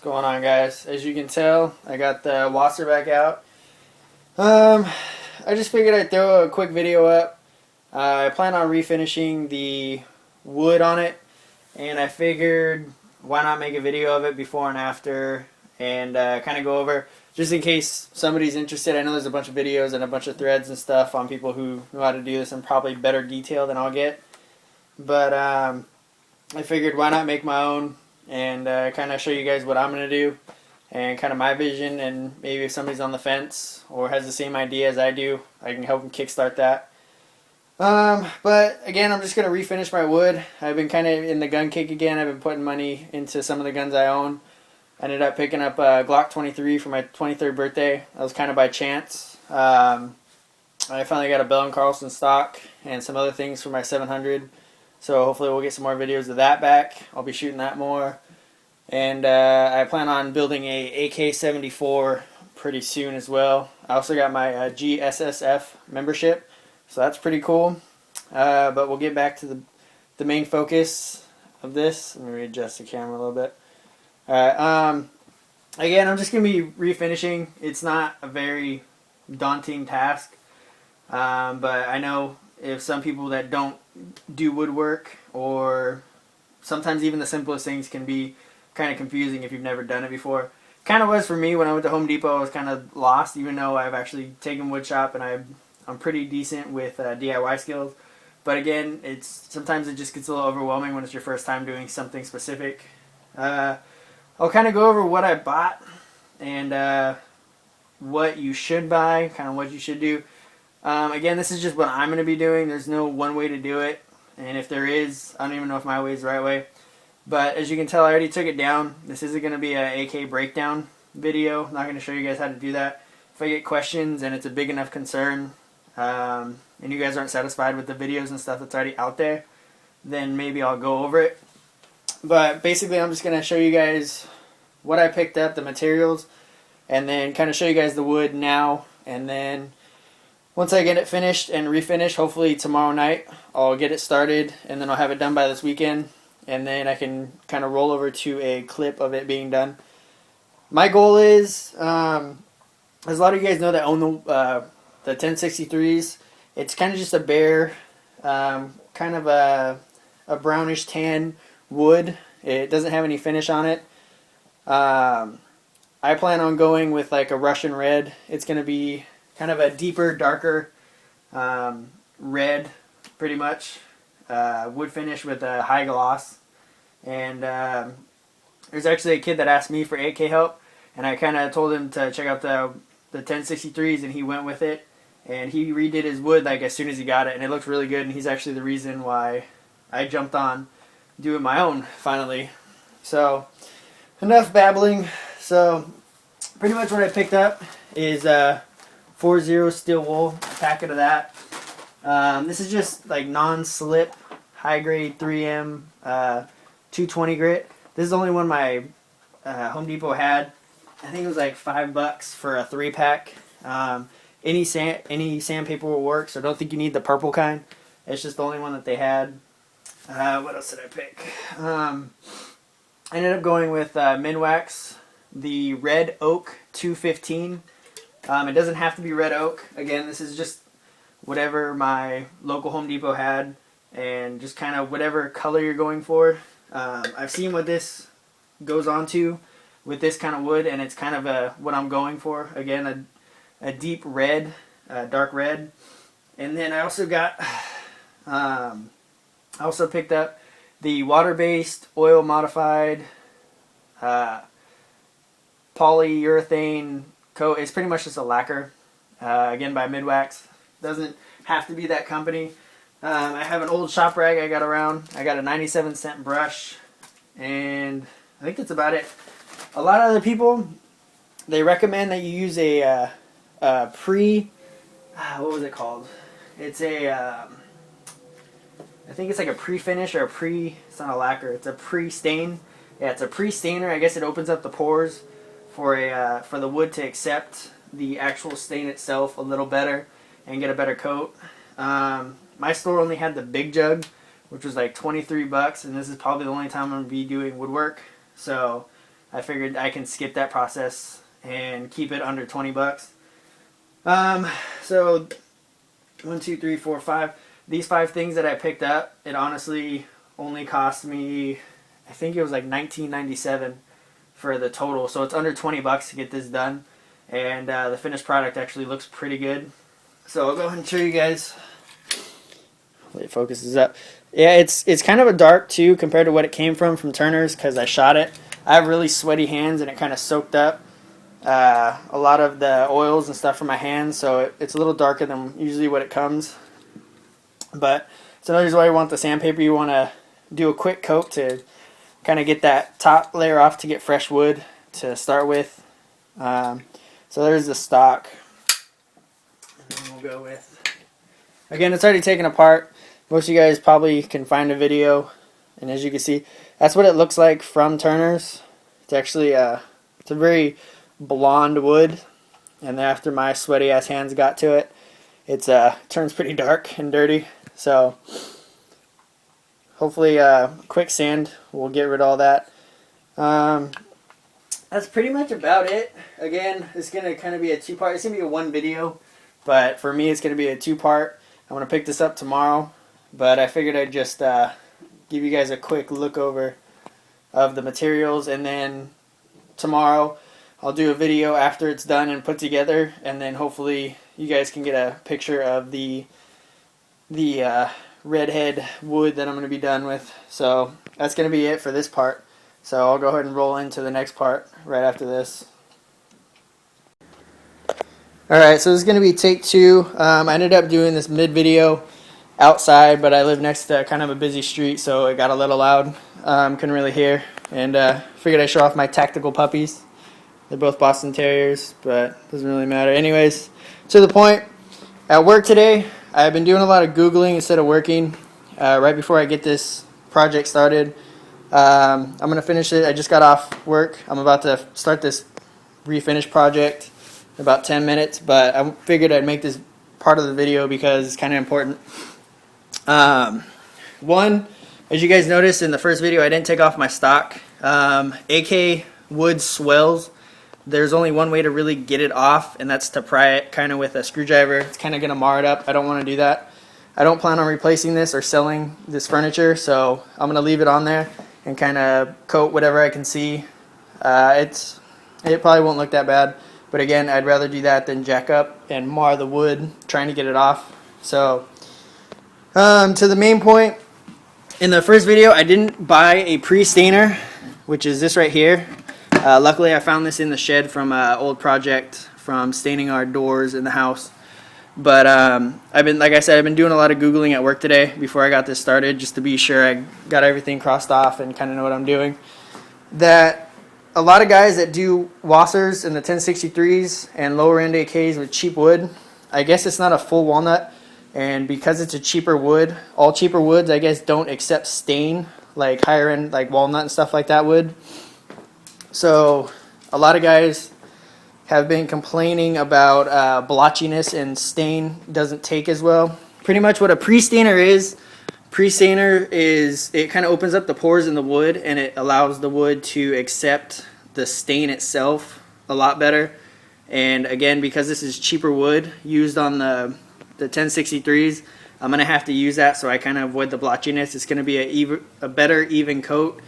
going on, guys? As you can tell, I got the WASR back out. I just figured I'd throw a quick video up. I plan on refinishing the wood on it, and I figured why not make a video of it before and after, and kind of go over, just in case somebody's interested. I know there's a bunch of videos and a bunch of threads and stuff on people who know how to do this in probably better detail than I'll get, but I figured why not make my own and kind of show you guys what I'm going to do and kind of my vision, and maybe if somebody's on the fence or has the same idea as I do, I can help them kickstart that. But again, I'm just going to refinish my wood. I've been kind of in the gun kick again. I've been putting money into some of the guns I own. I ended up picking up a Glock 23 for my 23rd birthday. That was kind of by chance. I finally got a Bell & Carlson stock and some other things for my 700. So hopefully we'll get some more videos of that back. I'll be shooting that more. And I plan on building a AK47 pretty soon as well. I also got my GSSF membership, so that's pretty cool. But we'll get back to the main focus of this. Let me readjust the camera a little bit. Alright, again, I'm just going to be refinishing. It's not a very daunting task, but I know if some people that don't do woodwork, or sometimes even the simplest things, can be kind of confusing if you've never done it before. Kind of was for me when I went to Home Depot. I was kind of lost, even though I've actually taken wood shop and I'm pretty decent with DIY skills. But again, sometimes it just gets a little overwhelming when it's your first time doing something specific. I'll kind of go over what I bought and what you should buy, kind of what you should do. Again, this is just what I'm going to be doing. There's no one way to do it, and if there is, I don't even know if my way is the right way. But as you can tell, I already took it down. This isn't going to be an AK breakdown video. I'm not going to show you guys how to do that. If I get questions and it's a big enough concern, and you guys aren't satisfied with the videos and stuff that's already out there, then maybe I'll go over it. But basically, I'm just going to show you guys what I picked up, the materials, and then kind of show you guys the wood now. And then once I get it finished and refinished, hopefully tomorrow night, I'll get it started, and then I'll have it done by this weekend. And then I can kind of roll over to a clip of it being done. My goal is, as a lot of you guys know that own the 1063s, it's kind of just a bare, kind of a brownish tan wood. It doesn't have any finish on it. I plan on going with like a Russian red. It's going to be kind of a deeper, darker red, pretty much. Wood finish with a high gloss. And there's actually a kid that asked me for 8K help, and I kind of told him to check out the 1063s, and he went with it, and he redid his wood like as soon as he got it, and it looked really good. And he's actually the reason why I jumped on doing my own finally. So enough babbling. So pretty much what I picked up is 4-0 steel wool, a packet of that. This is just like non-slip, high-grade 3M 220 grit. This is the only one my Home Depot had. I think it was like $5 for a 3-pack. Any sandpaper will work, so don't think you need the purple kind. It's just the only one that they had. What else did I pick? I ended up going with Minwax, the Red Oak 215. It doesn't have to be red oak. Again, this is just whatever my local Home Depot had, and just kind of whatever color you're going for. I've seen what this goes on to with this kind of wood, and it's kind of what I'm going for. Again, a deep red, dark red. And then I also got, I also picked up the water-based, oil-modified polyurethane coat. It's pretty much just a lacquer, again by Midwax. Doesn't have to be that company. I have an old shop rag I got around. I got a 97-cent brush, and I think that's about it. A lot of other people, they recommend that you use a what was it called? It's I think it's like a pre-finish or it's not a lacquer, it's a pre-stain. Yeah, it's a pre-stainer. I guess it opens up the pores for the wood to accept the actual stain itself a little better and get a better coat. My store only had the big jug, which was like $23, and this is probably the only time I'm going to be doing woodwork. So I figured I can skip that process and keep it under 20 bucks. So 1, 2, 3, 4, 5. These 5 things that I picked up, it honestly only cost me, I think it was like $19.97 for the total. So it's under 20 bucks to get this done. And the finished product actually looks pretty good. So I'll go ahead and show you guys. Hopefully it focuses up. Yeah, it's kind of a dark too compared to what it came from Turner's because I shot it. I have really sweaty hands and it kind of soaked up a lot of the oils and stuff from my hands, so it's a little darker than usually what it comes. But it's another reason why you want the sandpaper. You want to do a quick coat to kind of get that top layer off to get fresh wood to start with. So there's the stock. And then we'll go with, again, it's already taken apart. Most of you guys probably can find a video, and as you can see, that's what it looks like from Turner's. It's actually it's a very blonde wood, and then after my sweaty ass hands got to it, it's turns pretty dark and dirty. So hopefully quick sand will get rid of all that. That's pretty much about it. Again, it's going to kind of be a 2-part. It's going to be a 1 video, but for me it's going to be a 2-part. I'm going to pick this up tomorrow, but I figured I'd just give you guys a quick look over of the materials, and then tomorrow I'll do a video after it's done and put together, and then hopefully you guys can get a picture of the redhead wood that I'm going to be done with. So that's going to be it for this part. So I'll go ahead and roll into the next part right after this. Alright, so this is going to be take 2. I ended up doing this mid-video outside, but I live next to kind of a busy street, so it got a little loud. Couldn't really hear, and figured I'd show off my tactical puppies. They're both Boston Terriers, but doesn't really matter. Anyways, to the point, at work today, I've been doing a lot of Googling instead of working right before I get this project started. I'm going to finish it. I just got off work. I'm about to start this refinish project in about 10 minutes, but I figured I'd make this part of the video because it's kind of important. One, as you guys noticed in the first video, I didn't take off my stock. AK wood swells. There's only one way to really get it off, and that's to pry it kind of with a screwdriver. It's kind of going to mar it up. I don't want to do that. I don't plan on replacing this or selling this furniture, so I'm going to leave it on there and kind of coat whatever I can see. It probably won't look that bad, but again, I'd rather do that than jack up and mar the wood trying to get it off. So to the main point, in the first video I didn't buy a pre-stainer, which is this right here. Luckily I found this in the shed from an old project from staining our doors in the house. But like I said, I've been doing a lot of Googling at work today before I got this started, just to be sure I got everything crossed off and kind of know what I'm doing. That a lot of guys that do WASRs in the 1063s and lower end AKs with cheap wood, I guess it's not a full walnut, and because it's a cheaper wood, all cheaper woods I guess don't accept stain like higher end like walnut and stuff like that would. So a lot of guys have been complaining about blotchiness, and stain doesn't take as well. Pretty much what a pre-stainer is, it kind of opens up the pores in the wood and it allows the wood to accept the stain itself a lot better. And again, because this is cheaper wood used on the 1063s, I'm going to have to use that so I kind of avoid the blotchiness. It's going to be a better even coat.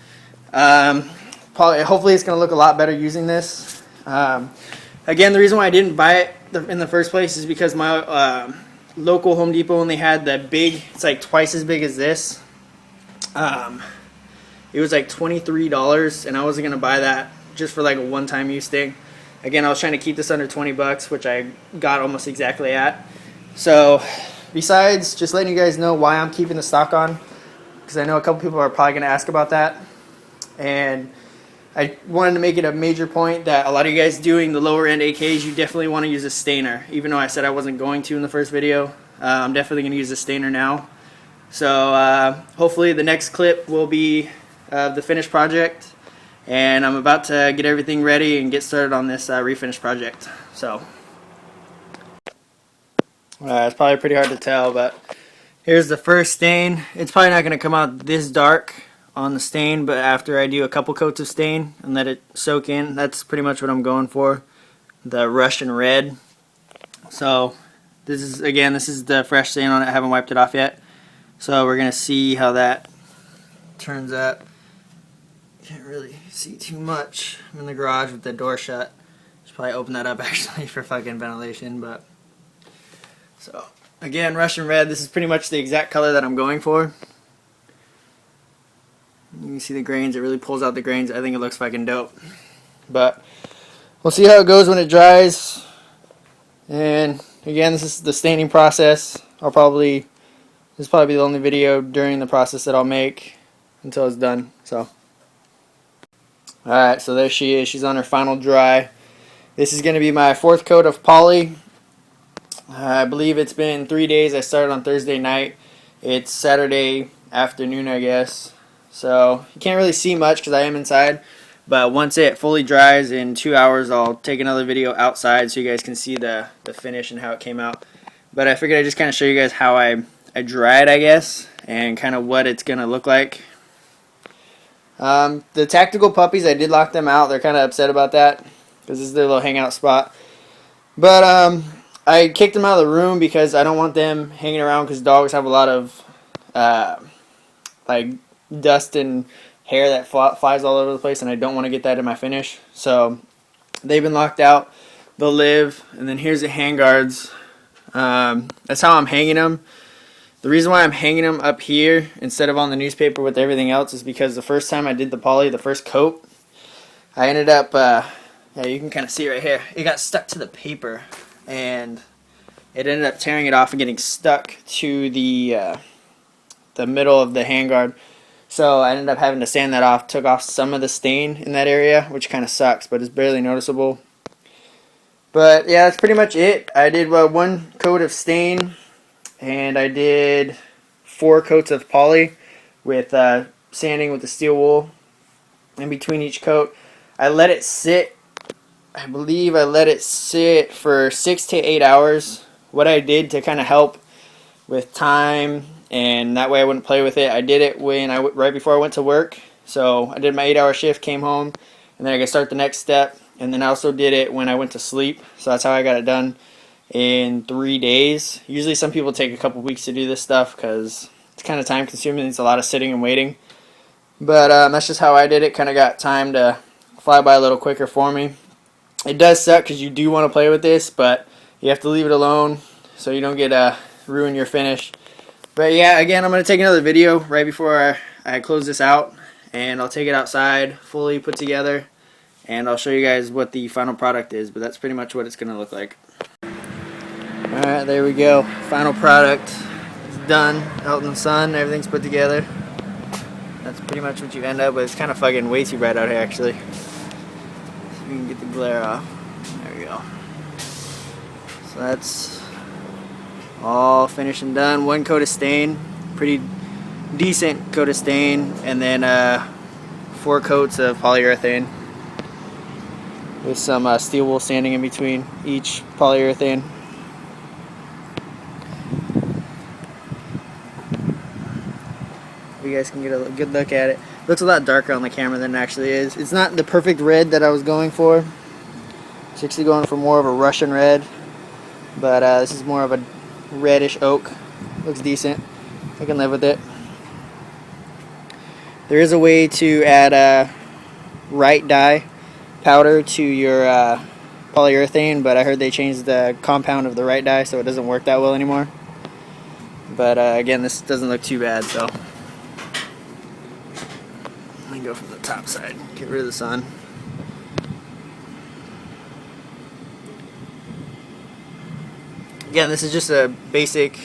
Hopefully it's going to look a lot better using this. Again, the reason why I didn't buy it in the first place is because my local Home Depot only had that big, it's like twice as big as this. It was like $23, and I wasn't going to buy that just for like a one-time use thing. Again, I was trying to keep this under 20 bucks, which I got almost exactly at. So, besides just letting you guys know why I'm keeping the stock on, because I know a couple people are probably going to ask about that, and I wanted to make it a major point that a lot of you guys doing the lower end AKs, you definitely want to use a stainer. Even though I said I wasn't going to in the first video, I'm definitely going to use a stainer now. So hopefully the next clip will be the finished project, and I'm about to get everything ready and get started on this refinish project. So it's probably pretty hard to tell, but here's the first stain. It's probably not going to come out this dark on the stain, but after I do a couple coats of stain and let it soak in, that's pretty much what I'm going for, the Russian red. So this is the fresh stain on it. I haven't wiped it off yet, so we're gonna see how that turns out. Can't really see too much. I'm in the garage with the door shut. Should probably open that up actually for fucking ventilation. But so again, Russian red. This is pretty much the exact color that I'm going for. You can see the grains. It really pulls out the grains. I think it looks fucking dope. But we'll see how it goes when it dries. And again, this is the staining process. This will probably be the only video during the process that I'll make until it's done. So, alright, so there she is. She's on her final dry. This is going to be my 4th coat of poly. I believe it's been 3 days. I started on Thursday night. It's Saturday afternoon, I guess. So you can't really see much because I am inside. But once it fully dries in 2 hours, I'll take another video outside so you guys can see the finish and how it came out. But I figured I'd just kind of show you guys how I dry it, I guess, and kind of what it's going to look like. The tactical puppies, I did lock them out. They're kind of upset about that because this is their little hangout spot. But I kicked them out of the room because I don't want them hanging around because dogs have a lot of like dust and hair that flies all over the place, and I don't want to get that in my finish. So they've been locked out. They'll live. And then here's the handguards. That's how I'm hanging them. The reason why I'm hanging them up here instead of on the newspaper with everything else is because the first time I did the poly, the first coat, I ended up, yeah, you can kind of see right here, it got stuck to the paper, and it ended up tearing it off and getting stuck to the middle of the handguard. So I ended up having to sand that off, took off some of the stain in that area, which kind of sucks, but it's barely noticeable. But yeah, that's pretty much it. I did 1 coat of stain, and I did 4 coats of poly with sanding with the steel wool in between each coat. I let it sit, I believe I let it sit for 6 to 8 hours. What I did to kind of help with time, and that way I wouldn't play with it, I did it right before I went to work. So I did my 8-hour shift, came home, and then I could start the next step. And then I also did it when I went to sleep. So that's how I got it done in 3 days. Usually some people take a couple weeks to do this stuff because it's kind of time consuming. It's a lot of sitting and waiting. But that's just how I did it. Kind of got time to fly by a little quicker for me. It does suck because you do want to play with this, but you have to leave it alone so you don't get ruin your finish. But yeah, again, I'm going to take another video right before I close this out, and I'll take it outside, fully put together, and I'll show you guys what the final product is, but that's pretty much what it's going to look like. Alright, there we go. Final product is done, out in the sun, everything's put together. That's pretty much what you end up with. It's kind of fucking way too bright out here, actually. So you can get the glare off. There we go. So that's all finished and done. 1 coat of stain, pretty decent coat of stain, and then 4 coats of polyurethane with some steel wool sanding in between each polyurethane. You guys can get a good look at it. Looks a lot darker on the camera than it actually is. It's not the perfect red that I was going for. It's actually going for more of a Russian red, but this is more of a reddish oak. Looks decent. I can live with it. There is a way to add wright dye powder to your polyurethane, but I heard they changed the compound of the wright dye, so it doesn't work that well anymore. But again, this doesn't look too bad, so let me go from the top side, get rid of the sun. Again, this is just a basic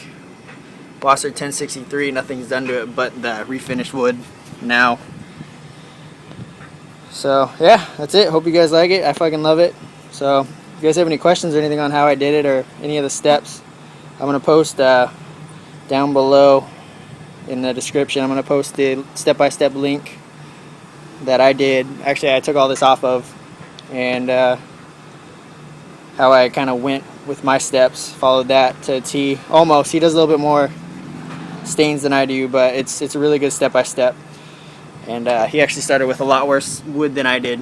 WASR 1063, nothing's done to it but the refinished wood now. So yeah, that's it. Hope you guys like it. I fucking love it. So if you guys have any questions or anything on how I did it or any of the steps, I'm going to post down below in the description. I'm going to post the step-by-step link that I did. Actually, I took all this off of, and how I kind of went with my steps, followed that to a T. Almost. He does a little bit more stains than I do, but it's a really good step-by-step. and he actually started with a lot worse wood than I did.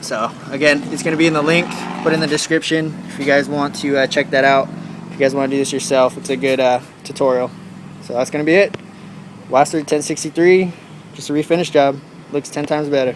So again, it's going to be in the link, put in the description if you guys want to check that out. If you guys want to do this yourself, it's a good tutorial. So that's going to be it. WASR 1063, just a refinish job. Looks 10 times better.